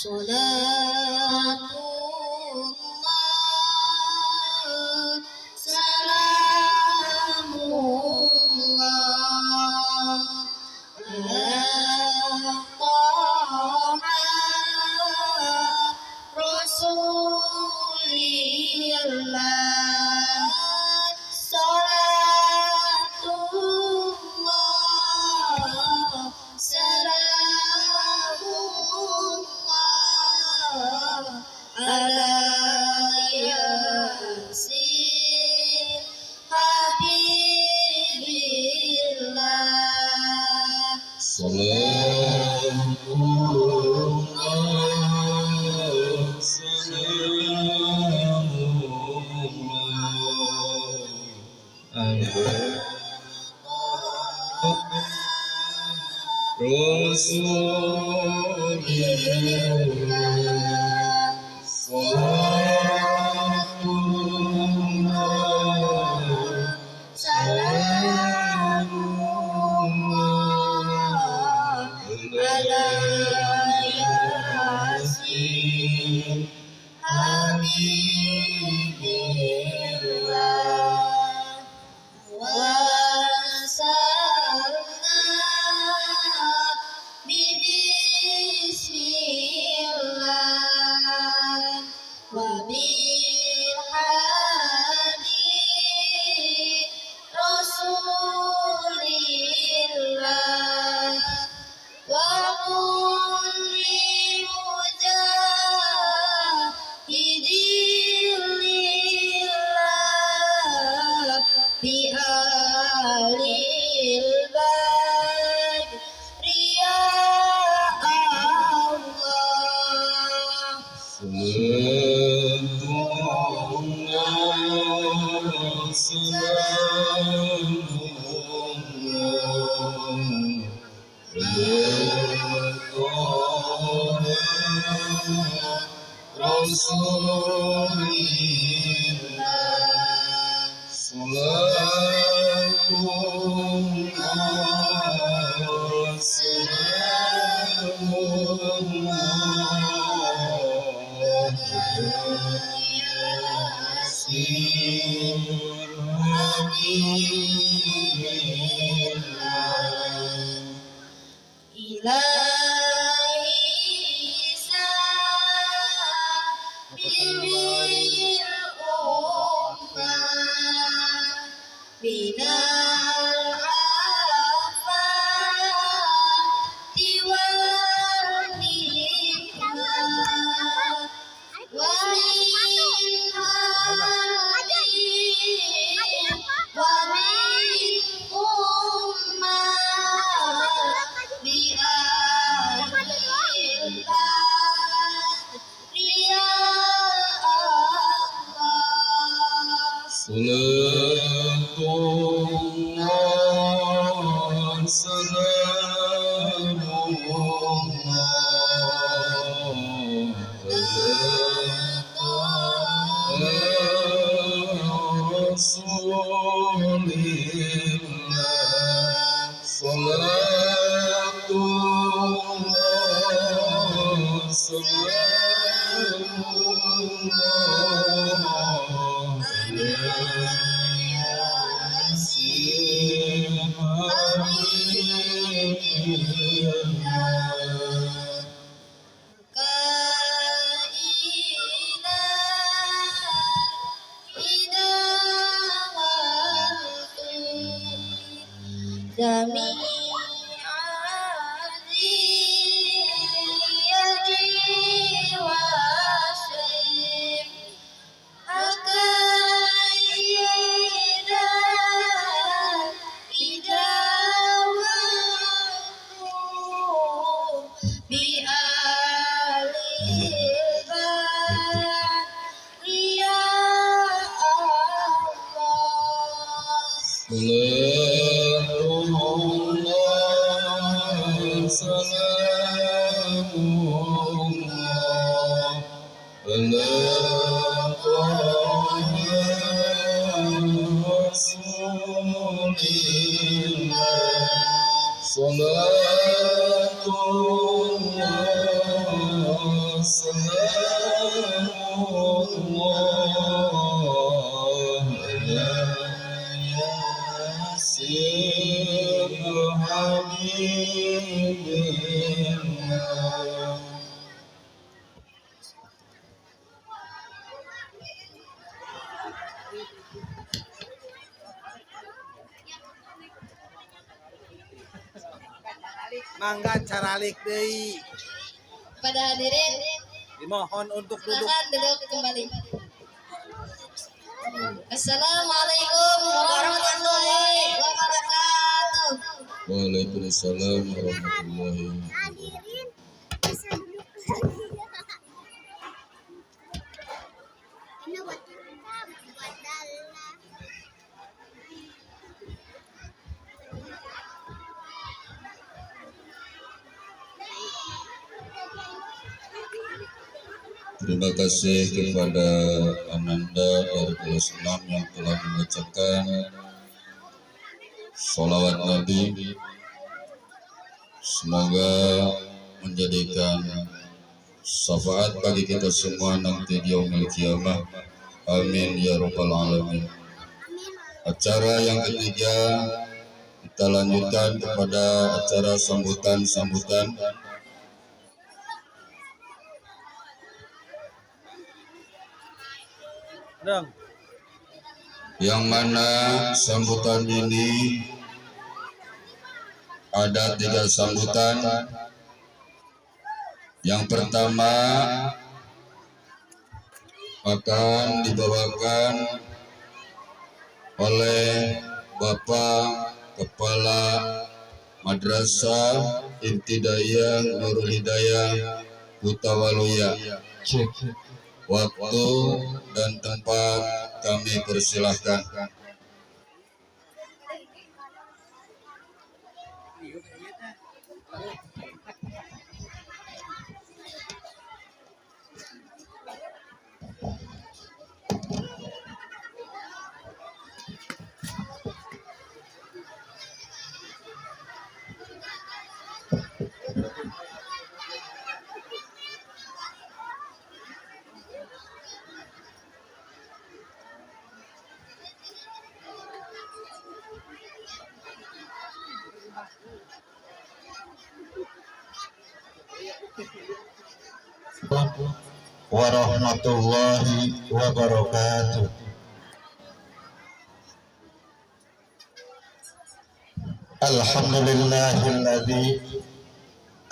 Salatullah, salamullah ala Taha Rasulillah. Salatullah, salamullah ala Yasin Habibillah. Salamullah, salamullah ala Rasulillah. Salatullah, salamullah ala Yasin Habibillah. Wasalna bismillah wa bil hadi Rasulillah wa kulli mujahidillah bi alil badri ya Allah. Salatullah, salamullah Rasulillah. Salatullah, salamullah Yasin Habibillah. Ilahi sabil ummah minal afati wal nikmat wa min hadin wa min ummah bi alil badri ya Allah. Salatullah, salamullah ala Rasulillah. Salatullah, salamullah ala Yasin Habibillah. Salatullah, salamullah ala Taha Rasulillah. صلاة الله سلام الله على ياسين حبيبنا. Mangga caralik deui. Pada hadirin, Dimohon untuk duduk. silakan duduk kembali. Assalamualaikum warahmatullahi wabarakatuh. Waalaikumsalam warahmatullahi wabarakatuh. Hadirin bisa duduk lagi. Ini buat wadalla. Terima kasih kepada Ananda dari kelas 6 yang telah membacakan sholawat Nabi. Semoga menjadikan syafaat bagi kita semua nanti di yaumil qiyamah. Amin ya rabbal alamin. Acara yang ketiga kita lanjutkan kepada acara sambutan-sambutan. Dong. Yang mana sambutan ini ada 3 sambutan. Yang pertama akan dibawakan oleh Bapak Kepala Madrasah Ibtidaiyah Nurul Hidayah Kutawaluya. Waktu dan tempat kami persilahkan. Warahmatullahi wabarakatuh. Alhamdulillahilladzi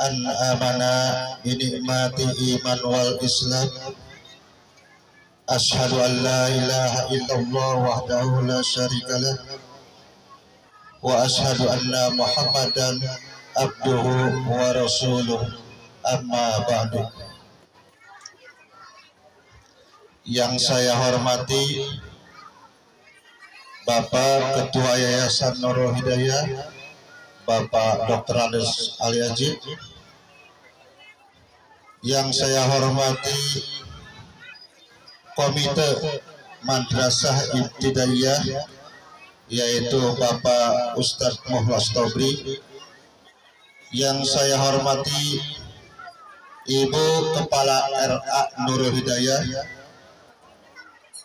an'amana bi ni'mati iman wal islam. Asyhadu an la ilaha illallah wahdahu la syarikalah wa asyhadu anna Muhammadan abduhu wa rasuluh. Amma ba'du. Yang saya hormati Bapak Ketua Yayasan Nurul Hidayah, Bapak Dr. Andes Aliajib. Yang saya hormati Komite Madrasah Ibtidaiyah, yaitu Bapak Ustadz Muhlas Tobri. Yang saya hormati Ibu Kepala RA Nurul Hidayah,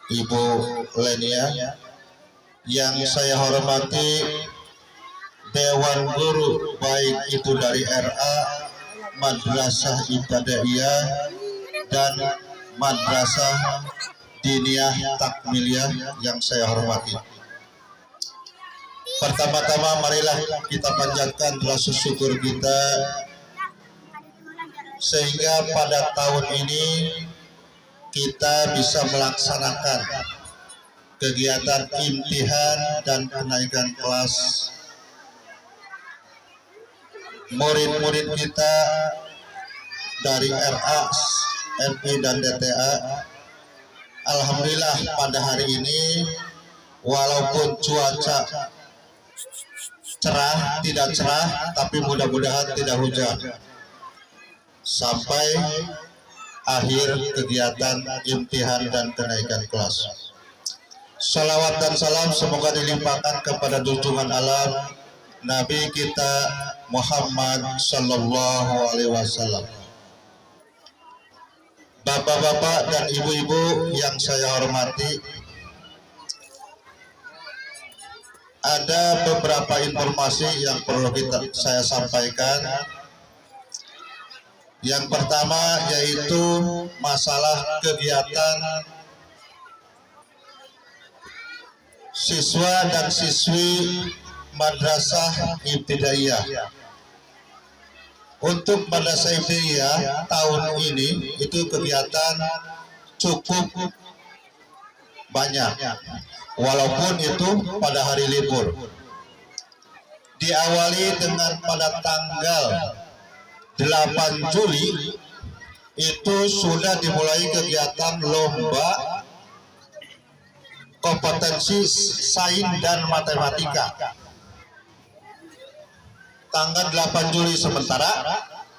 Ibu Lenia. Yang saya hormati Dewan Guru, baik itu dari RA, Madrasah Ibtidaiyah, dan Madrasah Diniyah Takmiliyah yang saya hormati. Pertama-tama marilah kita panjatkan rasa syukur kita sehingga pada tahun ini kita bisa melaksanakan kegiatan imtihan dan kenaikan kelas murid-murid kita dari RA, MI dan DTA. Alhamdulillah pada hari ini walaupun cuaca cerah, tidak cerah, tapi mudah-mudahan tidak hujan sampai akhir kegiatan imtihan dan kenaikan kelas. Salawat dan salam semoga dilimpahkan kepada junjungan alam Nabi kita Muhammad Sallallahu Alaihi Wasallam. Bapak-bapak dan ibu-ibu yang saya hormati, ada beberapa informasi yang perlu saya sampaikan. Yang pertama yaitu masalah kegiatan siswa dan siswi Madrasah Ibtidaiyah. Untuk Madrasah Ibtidaiyah tahun ini itu kegiatan cukup banyak, walaupun itu pada hari libur. Diawali dengan pada tanggal 8 Juli itu sudah dimulai kegiatan lomba kompetensi sains dan matematika. Tanggal 8 Juli sementara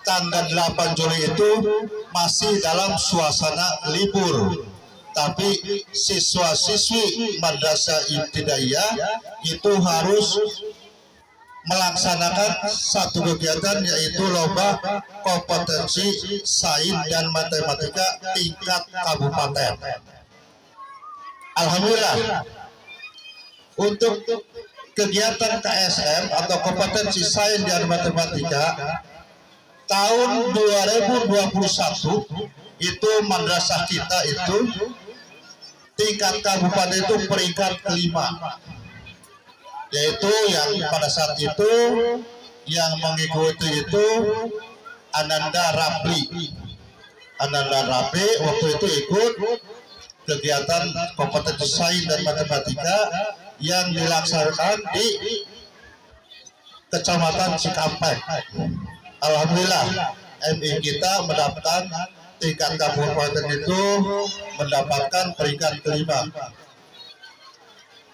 tanggal 8 Juli itu masih dalam suasana libur, tapi siswa-siswi Madrasah Ibtidaiyah itu harus melaksanakan satu kegiatan, yaitu lomba kompetensi sains dan matematika tingkat kabupaten. Alhamdulillah, untuk kegiatan KSM atau kompetensi sains dan matematika tahun 2021 itu madrasah kita itu tingkat kabupaten itu peringkat kelima, yaitu yang pada saat itu yang mengikuti itu Ananda Rapli waktu itu ikut kegiatan kompetensi sains dan matematika yang dilaksanakan di Kecamatan Cikampek. Alhamdulillah, MI kita mendapatkan tingkat kabupaten itu mendapatkan peringkat kelima.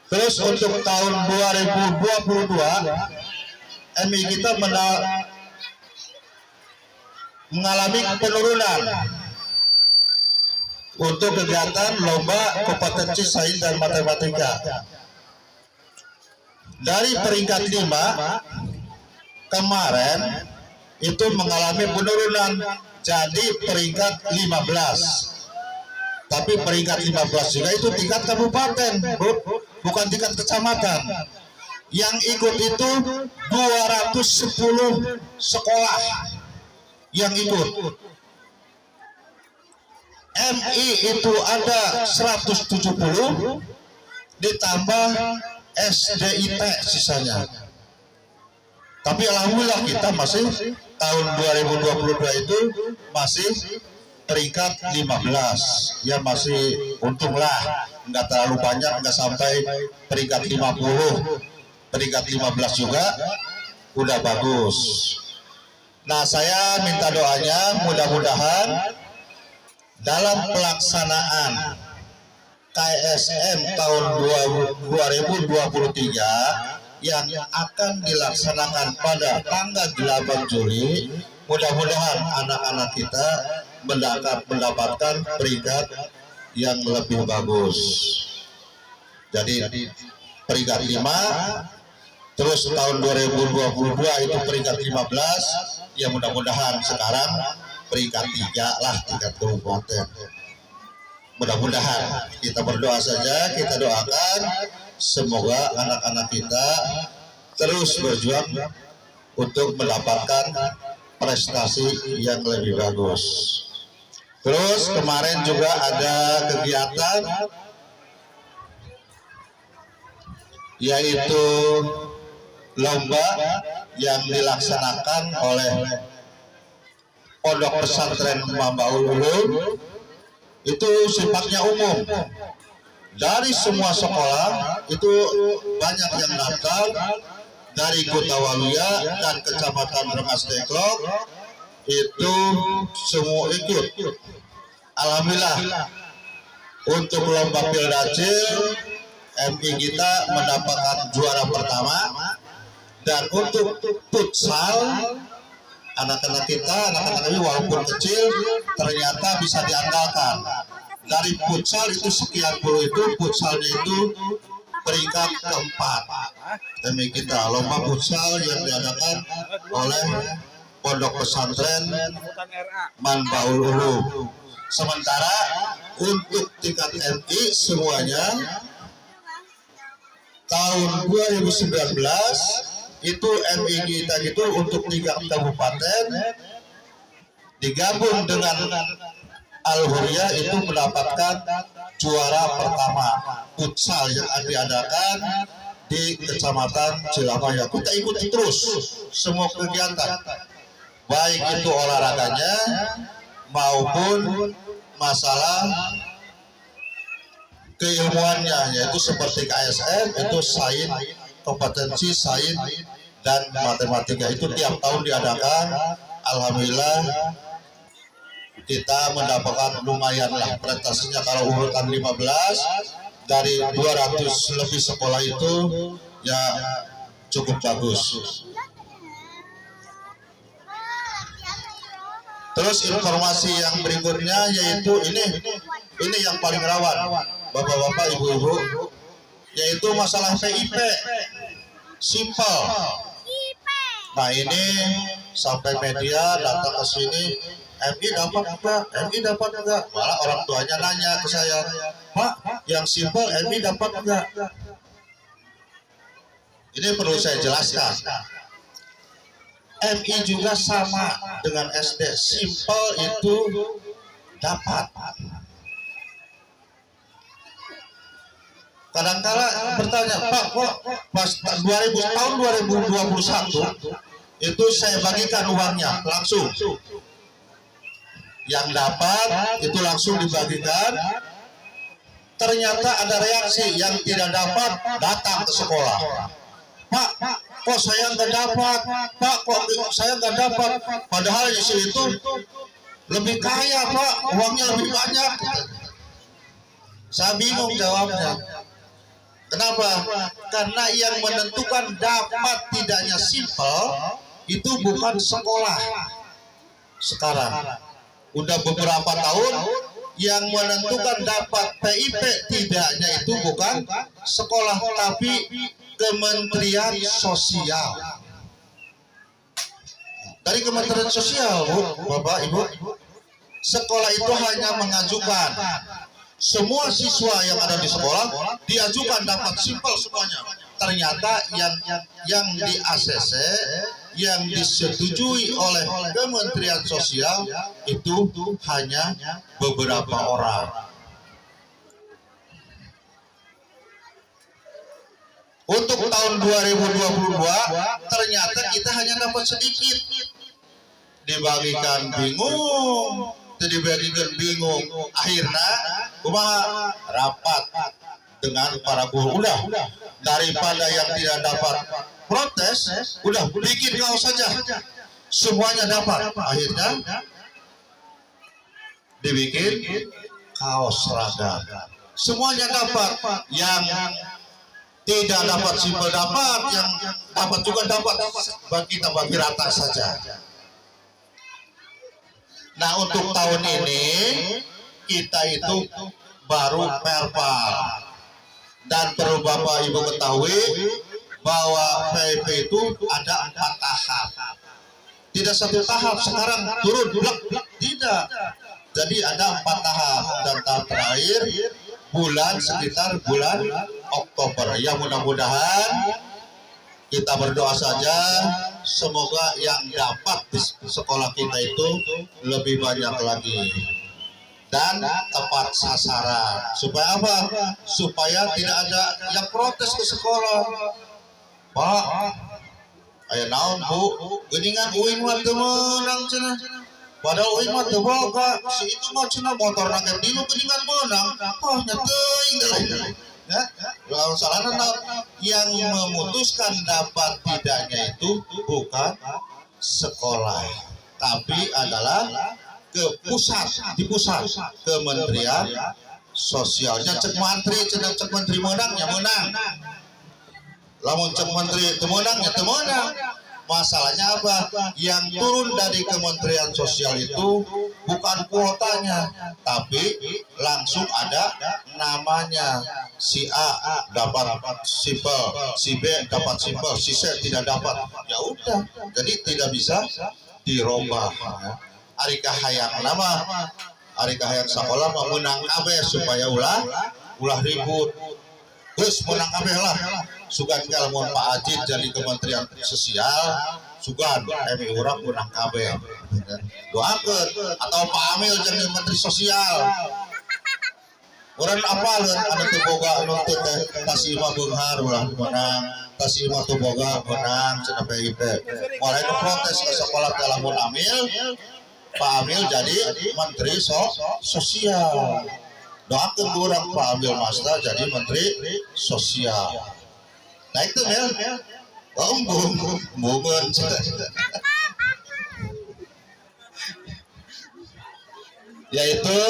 Terus untuk tahun 2022 MI kita mengalami penurunan untuk kegiatan lomba kompetensi sains dan matematika. Dari peringkat 5 kemarin itu mengalami penurunan jadi peringkat 15. Tapi peringkat 15 juga itu tingkat kabupaten, bukan tingkat kecamatan. Yang ikut itu 210 sekolah yang ikut. MI itu ada 170 ditambah SDIT sisanya. Tapi alhamdulillah kita masih tahun 2022 itu masih peringkat 15. Ya masih untunglah, nggak terlalu banyak, nggak sampai peringkat 50. Peringkat 15 juga udah bagus. Nah, saya minta doanya mudah-mudahan dalam pelaksanaan KSM tahun 2023 yang akan dilaksanakan pada tanggal 8 Juli, mudah-mudahan anak-anak kita mendapatkan peringkat yang lebih bagus. Jadi peringkat 5, terus tahun 2022 itu peringkat 15, ya mudah-mudahan sekarang peringkat 3 lah, tingkat kabupaten. Mudah-mudahan kita berdoa saja, kita doakan semoga anak-anak kita terus berjuang untuk mendapatkan prestasi yang lebih bagus. Terus kemarin juga ada kegiatan yaitu lomba yang dilaksanakan oleh Pondok Pesantren Mambaul Ulum. Itu sifatnya umum, dari semua sekolah itu banyak yang datang, dari Kota Waluya dan Kecamatan Rengas Dengklok itu semua ikut. Alhamdulillah, untuk lomba Pildacil MI kita mendapatkan juara pertama, dan untuk futsal anak-anak kita, anak-anak ini walaupun kecil ternyata bisa diandalkan. Dari futsal itu sekian puluh itu, futsalnya itu peringkat keempat. Demi kita lomba futsal yang diadakan oleh Pondok Pesantren Hutan RA. Manbaul Ulu. Sementara untuk tingkat MI semuanya tahun 2019 itu MI kita itu untuk 3 kabupaten digabung dengan Al-Huriyah itu mendapatkan juara pertama futsal yang diadakan di Kecamatan Cilamaya. Kita ikuti terus semua kegiatan, baik itu olahraganya maupun masalah keilmuannya, yaitu seperti KSM itu sains, kompetensi sains dan matematika itu tiap tahun diadakan. Alhamdulillah kita mendapatkan lumayan lah prestasinya. Kalau urutan 15 dari 200 lebih sekolah itu ya cukup bagus. Terus informasi yang berikutnya yaitu ini yang paling rawan bapak-bapak ibu-ibu, yaitu masalah PIP simple. Nah ini sampai media datang ke sini, MI dapat enggak? Malah orang tuanya nanya ke saya, Pak, yang simple MI dapat enggak? Ini perlu saya jelaskan. MI juga sama dengan SD, simple itu dapat. Kadang-kala bertanya, Pak, kok pas tahun 2021 itu saya bagikan uangnya langsung. Yang dapat itu langsung dibagikan. Ternyata ada reaksi yang tidak dapat datang ke sekolah. Pak, kok saya nggak dapat? Pak, kok saya nggak dapat? Padahal di situ lebih kaya, Pak, uangnya lebih banyak. Saya bingung jawabnya. Kenapa? Karena yang menentukan dapat tidaknya simple itu bukan sekolah. Sekarang udah beberapa tahun yang menentukan dapat PIP tidaknya itu bukan sekolah tapi Kementerian Sosial. Dari Kementerian Sosial, Bu, Bapak, Ibu, sekolah itu hanya mengajukan. Semua siswa yang ada di sekolah diajukan dapat simpel semuanya. Ternyata yang di ACC, yang disetujui oleh Kementerian Sosial itu hanya beberapa orang. Untuk tahun 2022 ternyata kita hanya dapat sedikit. Dibagikan bingung. Akhirnya rapat dengan para guru, udah daripada yang tidak dapat protes, udah bikin kaos saja semuanya dapat. Akhirnya dibikin kaos seragam semuanya dapat. Yang tidak dapat simpel dapat, yang dapat juga dapat, kita bagi rata saja. Nah untuk tahun ini kita itu baru perpal, dan perlu Bapak Ibu ketahui bahwa PIP itu ada 4 tahap, tidak 1 tahap sekarang turun blok, tidak. Jadi ada 4 tahap, dan tahap terakhir sekitar bulan Oktober. Ya mudah-mudahan kita berdoa saja semoga yang dapat di sekolah kita itu lebih banyak lagi dan tepat sasaran. Supaya apa? Supaya tidak ada yang protes ke sekolah. Pak, ayo naon Bu, geningan uing mah teu meunang cenah. Padahal uing mah teu boga, si itu mah cenah motor nangkep dinu geningan meunang. Oh nya teuing deui. Ya, kalau salah yang memutuskan dapat tidaknya itu bukan sekolah, tapi adalah di pusat Kementerian Sosial. Cek menteri menang ya menang, lamun cek menteri teu menang ya teu menang. Masalahnya apa? Yang turun dari Kementerian Sosial itu bukan kuotanya, tapi langsung ada namanya. Si A dapat sipel, si B dapat sipel, si C tidak dapat. Ya udah, jadi tidak bisa dirubah. Ari kahayang nama, ari kahayang sekolah memenang kabeh supaya ulah ribut. Terus menang kabeh lah. Sugan kalau Pak Ajit jadi Kementerian Sosial, sugan emi urang menang kabeh. Doakeun atau Pak Amil jadi Menteri Sosial. Orang apa anu teu boga anu teh tasima beunghar ulah menang, tasima teu boga menang cenah PIP. Mulai protes ke sekolah teh lamun Amil, Pak Amil jadi Menteri Sosial. Doakeun urang Pak Amil Masda jadi Menteri Sosial. Nah itu Mel, bungun. Yaitu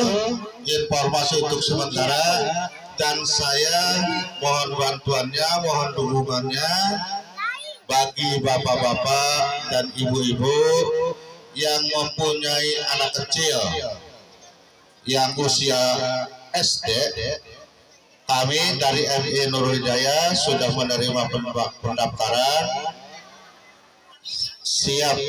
informasi untuk sementara, dan saya mohon bantuannya, mohon dukungannya bagi bapak-bapak dan ibu-ibu yang mempunyai anak kecil yang usia SD. Kami dari MI Nurul Hidayah sudah menerima pendaftaran, siap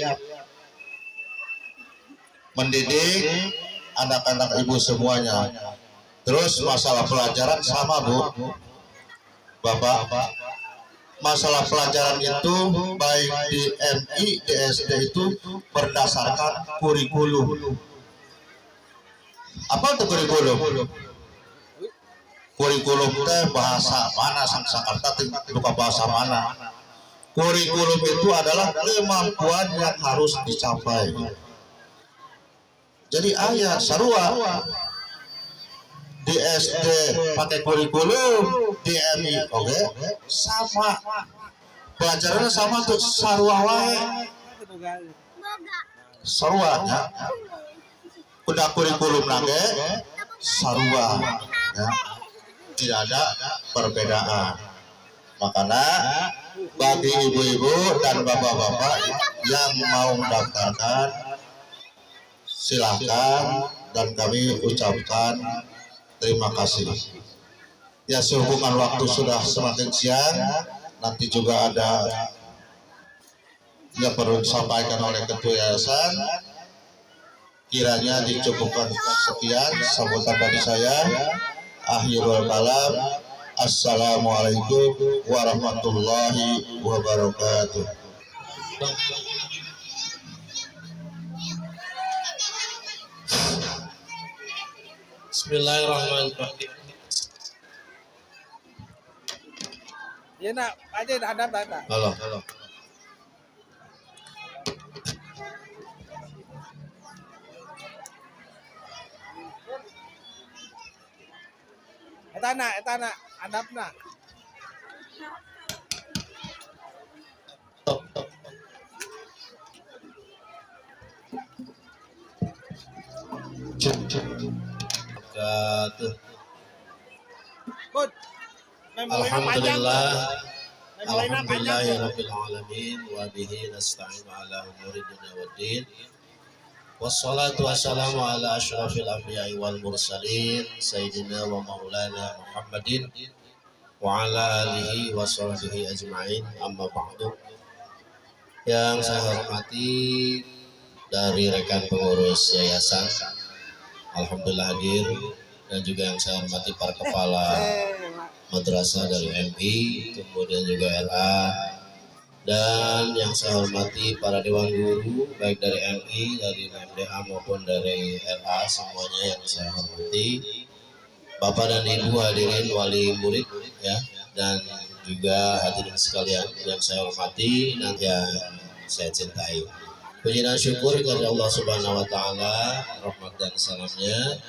mendidik anak-anak ibu semuanya. Terus masalah pelajaran sama Bu, Bapak, masalah pelajaran itu baik di MI, di SD itu berdasarkan kurikulum. Apa itu kurikulum? Kurikulum teh bahasa mana sang Sakarta lupa bahasa mana. Kurikulum itu adalah kemampuan yang harus dicapai. Jadi ayah sarua di SD pakai kurikulum, di MI oke sama pelajarannya sama tuh sarua wae. Sarua ya. Udah kurikulum nage sarua ya. Tidak ada perbedaan. Makanya bagi ibu-ibu dan bapak-bapak yang mau mendaftarkan, silakan, dan kami ucapkan terima kasih. Ya, sehubungan waktu sudah semakin siang, nanti juga ada yang perlu disampaikan oleh Ketua Yayasan. Kiranya dicukupkan sekian sambutan dari saya. Akhirul kalam, assalamualaikum warahmatullahi wabarakatuh. Bismillahirrahmanirrahim. Ya nak, aja hadap tak. Halo. Etana, hadapna. Bud, Alhamdulillah. Alhamdulillahirabbil alamin wa bihi nasta'inu ala umuri dunya waddin. Wassalatu wassalamu ala asyrafil anbiya'i wal mursalin sayyidina wa maulana Muhammadin wa ala alihi wa sahbihi ajma'in, amma ba'du. Yang saya hormati dari rekan pengurus yayasan, alhamdulillah hadir, dan juga yang saya hormati para kepala madrasah dari MI, kemudian juga LA, dan yang saya hormati para dewan guru baik dari MI, dari MDA maupun dari LA, semuanya yang saya hormati, Bapak dan Ibu hadirin wali murid ya, dan juga hadirin sekalian yang saya hormati dan yang saya cintai. Puji dan syukur kepada Allah Subhanahu wa taala, rahmat dan salamnya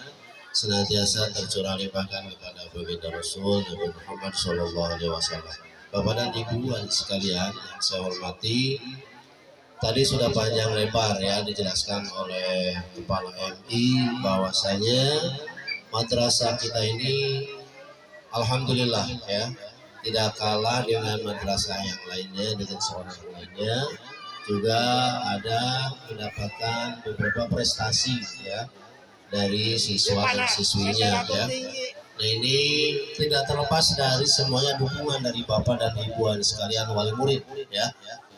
senantiasa tercurah limpahkan kepada baginda Rasul Nabi Muhammad sallallahu alaihi wasallam. Bapak dan Ibu sekalian yang saya hormati, tadi sudah panjang lebar ya dijelaskan oleh Kepala MI bahwasanya madrasah kita ini alhamdulillah ya tidak kalah dengan madrasah yang lainnya, dengan sekolah yang lainnya, juga ada mendapatkan beberapa prestasi ya dari siswa dan siswinya ya. Nah ini tidak terlepas dari semuanya dukungan dari Bapak dan Ibu sekalian wali murid ya.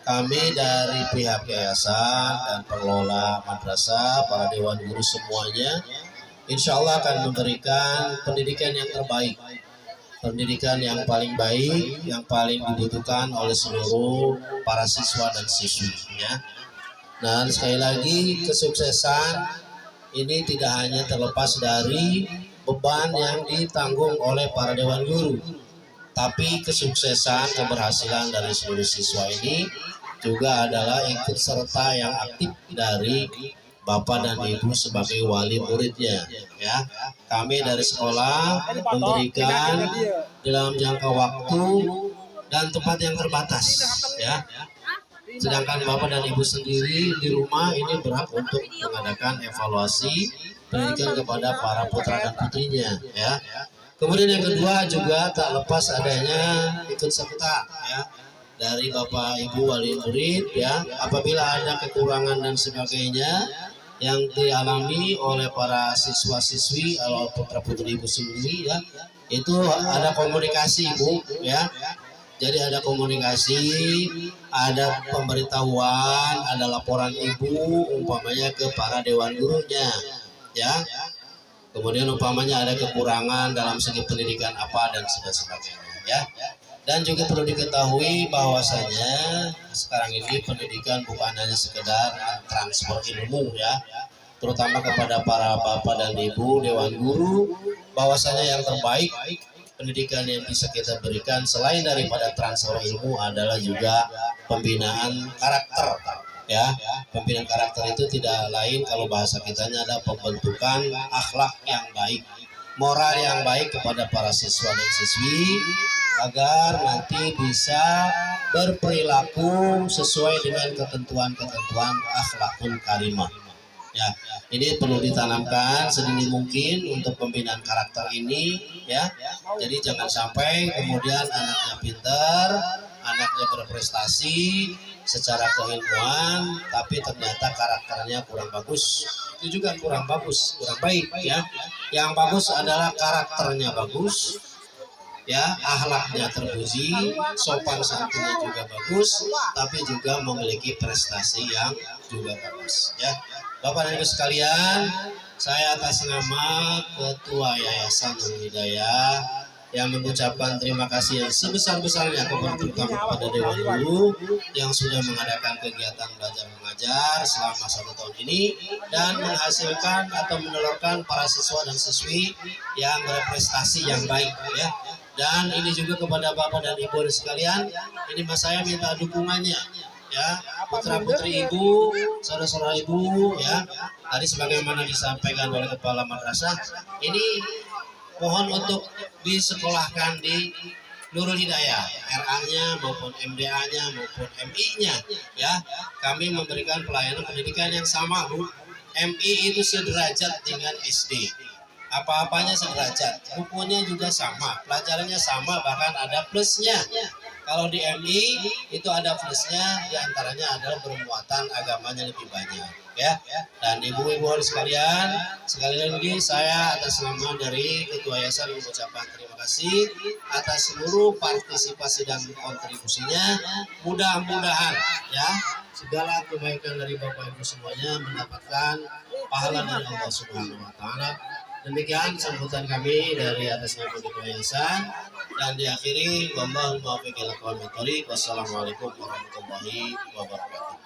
Kami dari pihak yayasan dan pengelola madrasah, para dewan guru semuanya, insya Allah akan memberikan pendidikan yang terbaik, pendidikan yang paling baik, yang paling dibutuhkan oleh seluruh para siswa dan siswi ya. Dan sekali lagi kesuksesan ini tidak hanya terlepas dari beban yang ditanggung oleh para dewan guru, tapi kesuksesan keberhasilan dari seluruh siswa ini juga adalah ikut serta yang aktif dari Bapak dan Ibu sebagai wali muridnya ya. Kami dari sekolah memberikan dalam jangka waktu dan tempat yang terbatas ya. Sedangkan Bapak dan Ibu sendiri di rumah ini berhak untuk mengadakan evaluasi pendidikan kepada para putra dan putrinya ya. Kemudian yang kedua juga tak lepas adanya ikut serta ya dari Bapak Ibu wali murid ya. Apabila ada kekurangan dan sebagainya yang dialami oleh para siswa-siswi atau putra-putri Ibu sendiri ya, itu ada komunikasi Bu ya. Jadi ada komunikasi, ada pemberitahuan, ada laporan Ibu umpamanya ke para dewan gurunya ya. Kemudian umpamanya ada kekurangan dalam segi pendidikan apa dan sebagainya ya. Dan juga perlu diketahui bahwasanya sekarang ini pendidikan bukan hanya sekedar transfer ilmu ya, terutama kepada para bapak dan ibu dewan guru, bahwasanya yang terbaik pendidikan yang bisa kita berikan selain daripada transfer ilmu adalah juga pembinaan karakter ya. Pembinaan karakter itu tidak lain kalau bahasa kitanya ada pembentukan akhlak yang baik, moral yang baik kepada para siswa dan siswi, agar nanti bisa berperilaku sesuai dengan ketentuan-ketentuan akhlakul karimah ya. Ini perlu ditanamkan sedini mungkin untuk pembinaan karakter ini ya. Jadi jangan sampai kemudian anaknya pintar, anaknya berprestasi secara keilmuan, tapi ternyata karakternya kurang bagus. Itu juga kurang bagus, kurang baik ya. Yang bagus adalah karakternya bagus ya, akhlaknya terpuji, sopan santunnya juga bagus, tapi juga memiliki prestasi yang juga bagus ya. Bapak dan Ibu sekalian, saya atas nama Ketua Yayasan Nurul Hidayah yang mengucapkan terima kasih yang sebesar-besarnya kepada Dewan Guru yang sudah mengadakan kegiatan belajar mengajar selama 1 tahun ini dan menghasilkan atau menelurkan para siswa dan siswi yang berprestasi yang baik ya. Dan ini juga kepada Bapak dan Ibu sekalian, ini mas saya minta dukungannya ya, putra putri Ibu, saudara-saudara Ibu ya. Tadi sebagaimana disampaikan oleh kepala madrasah, ini mohon untuk disekolahkan di Nurul Hidayah, RA-nya maupun MDA-nya maupun MI-nya ya. Kami memberikan pelayanan pendidikan yang sama Bu. MI itu sederajat dengan SD. Apa-apanya sederajat, bukunya juga sama, pelajarannya sama, bahkan ada plusnya. Kalau di MI itu ada plusnya, diantaranya adalah bermuatan agamanya lebih banyak ya. Dan ibu-ibu sekalian, sekali lagi saya atas nama dari Ketua Yayasan mengucapkan terima kasih atas seluruh partisipasi dan kontribusinya. Mudah-mudahan ya segala kebaikan dari Bapak Ibu semuanya mendapatkan pahala dari Allah Subhanahu wa taala. Demikian sambutan kami dari atas nama Ketua Yayasan, dan diakhiri wallahul muwaffiq ila aqwamit thoriq. Wassalamualaikum warahmatullahi wabarakatuh.